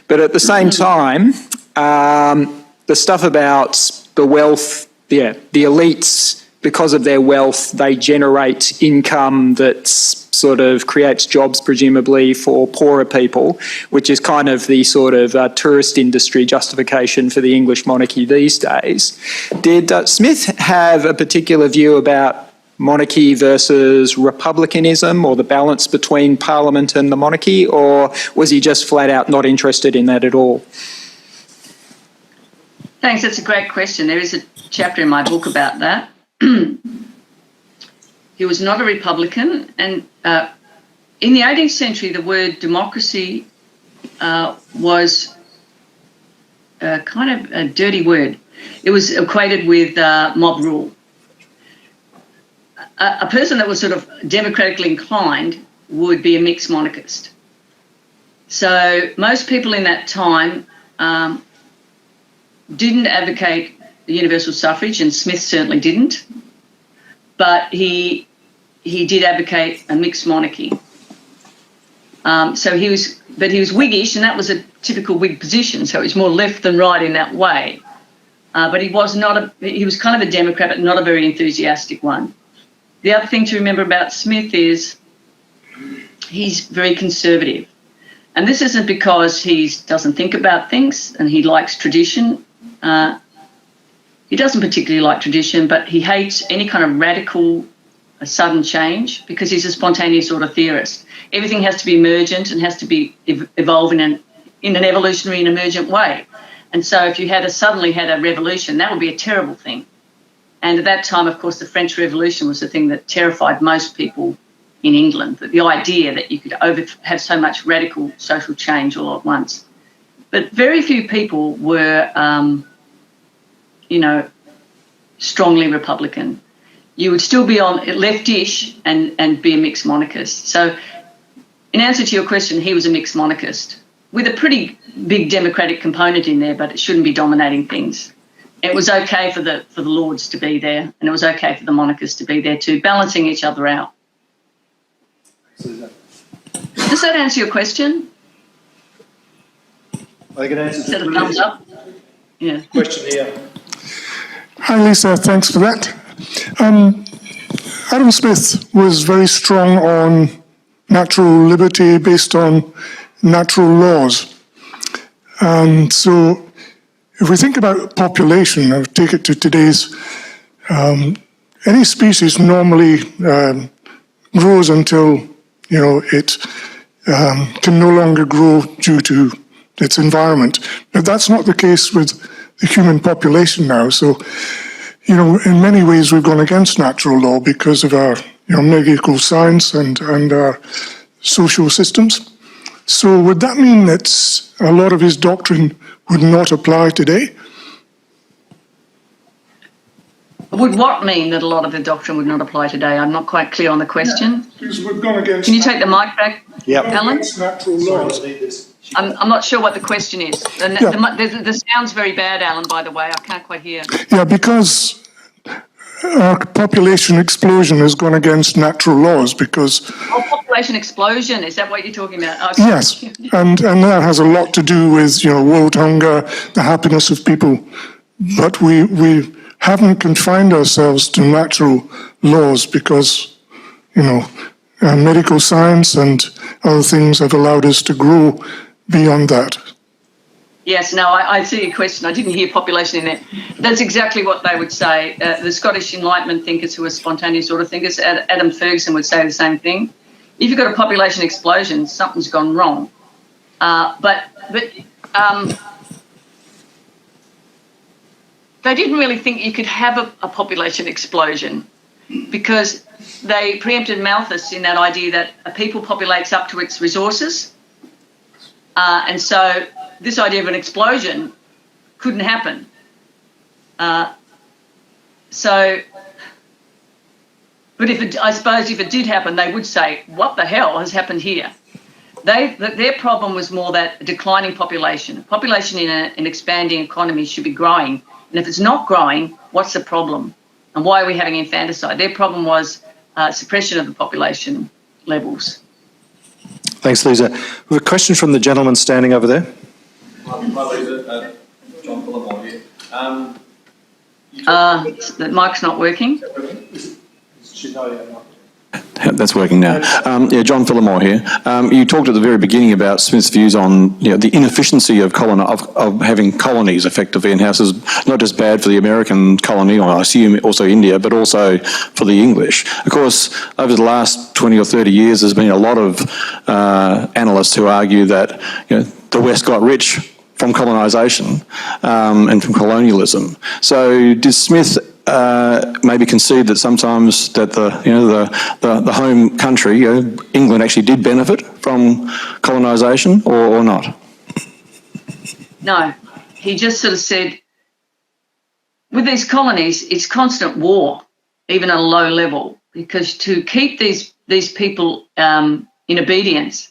but at the same time, the stuff about the wealth, the elites, because of their wealth, they generate income that sort of creates jobs, presumably, for poorer people, which is kind of the sort of tourist industry justification for the English monarchy these days. Did Smith have a particular view about monarchy versus republicanism, or the balance between parliament and the monarchy, or was he just flat out not interested in that at all? Thanks, that's a great question. There is a chapter in my book about that. He was not a Republican, and in the 18th century the word democracy was kind of a dirty word. It was equated with mob rule. A person that was sort of democratically inclined would be a mixed monarchist. So most people in that time didn't advocate the universal suffrage, and Smith certainly didn't. But he did advocate a mixed monarchy. So he was Whiggish, and that was a typical Whig position. So it was more left than right in that way. But he was kind of a Democrat, but not a very enthusiastic one. The other thing to remember about Smith is he's very conservative. And this isn't because he doesn't think about things and he likes tradition. He doesn't particularly like tradition, but he hates any kind of radical, sudden change because he's a spontaneous order theorist. Everything has to be emergent and has to be evolve in an evolutionary and emergent way. And so if you suddenly had a revolution, that would be a terrible thing. And at that time, of course, the French Revolution was the thing that terrified most people in England, the idea that you could have so much radical social change all at once. But very few people were, strongly Republican. You would still be on leftish and be a mixed monarchist. So in answer to your question, he was a mixed monarchist with a pretty big democratic component in there, but it shouldn't be dominating things. It was okay for the lords to be there, and it was okay for the monarchists to be there too, balancing each other out. Does that answer your question? I can answer. Is that a thumbs up? Yeah. Question here. Hi, Lisa. Thanks for that. Adam Smith was very strong on natural liberty based on natural laws. And so if we think about population, I'll take it to today's, any species normally grows until, it can no longer grow due to its environment. But that's not the case with the human population now. So, in many ways we've gone against natural law because of our, medical science and our social systems. So would that mean that a lot of his doctrine would not apply today? Would what mean that a lot of the doctrine would not apply today? I'm not quite clear on the question. Because we've gone against. Can you take the mic back, Alan? Natural laws. I'm not sure what the question is. The sound's very bad, Alan, by the way. I can't quite hear. Yeah, because our population explosion has gone against natural laws because... Oh, population explosion, is that what you're talking about? Okay. Yes, and that has a lot to do with, world hunger, the happiness of people. But we haven't confined ourselves to natural laws because, medical science and other things have allowed us to grow beyond that. Yes, no, I see your question. I didn't hear population in there. That's exactly what they would say. The Scottish Enlightenment thinkers who are spontaneous order thinkers, Adam Ferguson would say the same thing. If you've got a population explosion, something's gone wrong. But they didn't really think you could have a population explosion because they preempted Malthus in that idea that a people populates up to its resources. And so this idea of an explosion couldn't happen. But I suppose if it did happen, they would say, what the hell has happened here? Their problem was more that declining population. Population in an expanding economy should be growing. And if it's not growing, what's the problem? And why are we having infanticide? Their problem was suppression of the population levels. Thanks, Lisa. We have a question from the gentleman standing over there. Hi, Lisa. John Phillimore here. The mic's not working. That's working now. John Phillimore here. You talked at the very beginning about Smith's views on the inefficiency of having colonies effectively, and how this is not just bad for the American colony, or I assume also India, but also for the English. Of course, over the last 20 or 30 years, there's been a lot of analysts who argue that the West got rich from colonisation and from colonialism. So did Smith maybe concede that sometimes that the home country, England, actually did benefit from colonisation, or not? No, he just sort of said, with these colonies, it's constant war, even at a low level, because to keep these people in obedience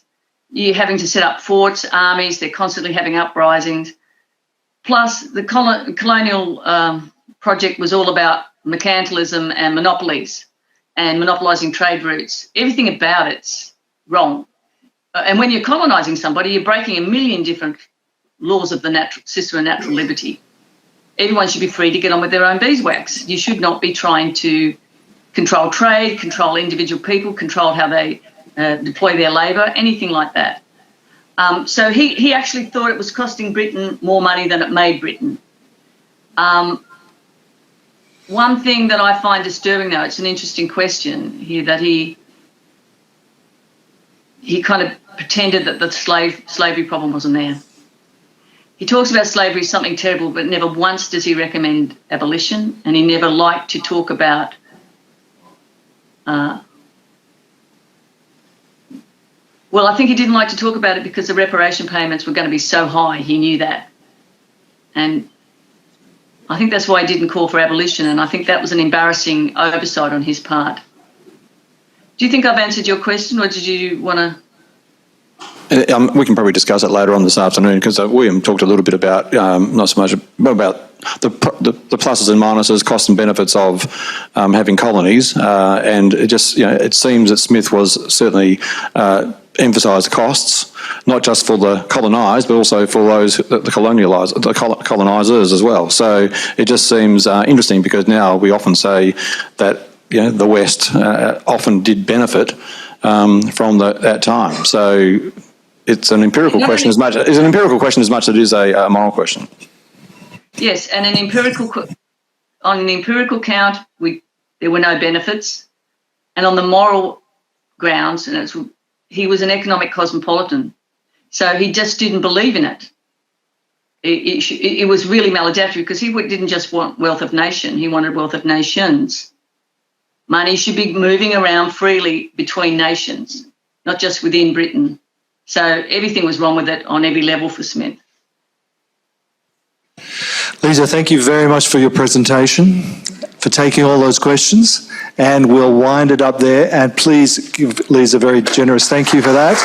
you're having to set up forts, armies, they're constantly having uprisings. Plus, the colonial project was all about mercantilism and monopolies and monopolising trade routes. Everything about it's wrong. And when you're colonising somebody, you're breaking a million different laws of the system of natural liberty. Everyone should be free to get on with their own beeswax. You should not be trying to control trade, control individual people, control how they deploy their labour, anything like that. So he actually thought it was costing Britain more money than it made Britain. One thing that I find disturbing, though, it's an interesting question here, that he kind of pretended that the slavery problem wasn't there. He talks about slavery as something terrible, but never once does he recommend abolition, and he never liked to talk about well, I think he didn't like to talk about it because the reparation payments were going to be so high. He knew that. And I think that's why he didn't call for abolition, and I think that was an embarrassing oversight on his part. Do you think I've answered your question, or did you want to? We can probably discuss it later on this afternoon, because William talked a little bit about, not so much about the pluses and minuses, costs and benefits of having colonies, and it just, it seems that Smith was certainly emphasised costs, not just for the colonised, but also for those the colonisers as well. So it just seems interesting, because now we often say that the West often did benefit from that time. So it's an empirical question as much as it is a moral question. Yes, and on an empirical count, there were no benefits, and on the moral grounds, and he was an economic cosmopolitan, so he just didn't believe in it. It was really maladaptive, because he didn't just want wealth of nation; he wanted wealth of nations. Money should be moving around freely between nations, not just within Britain. So everything was wrong with it on every level for Smith. Lisa, thank you very much for your presentation, for taking all those questions, and we'll wind it up there. And please give Lisa a very generous thank you for that.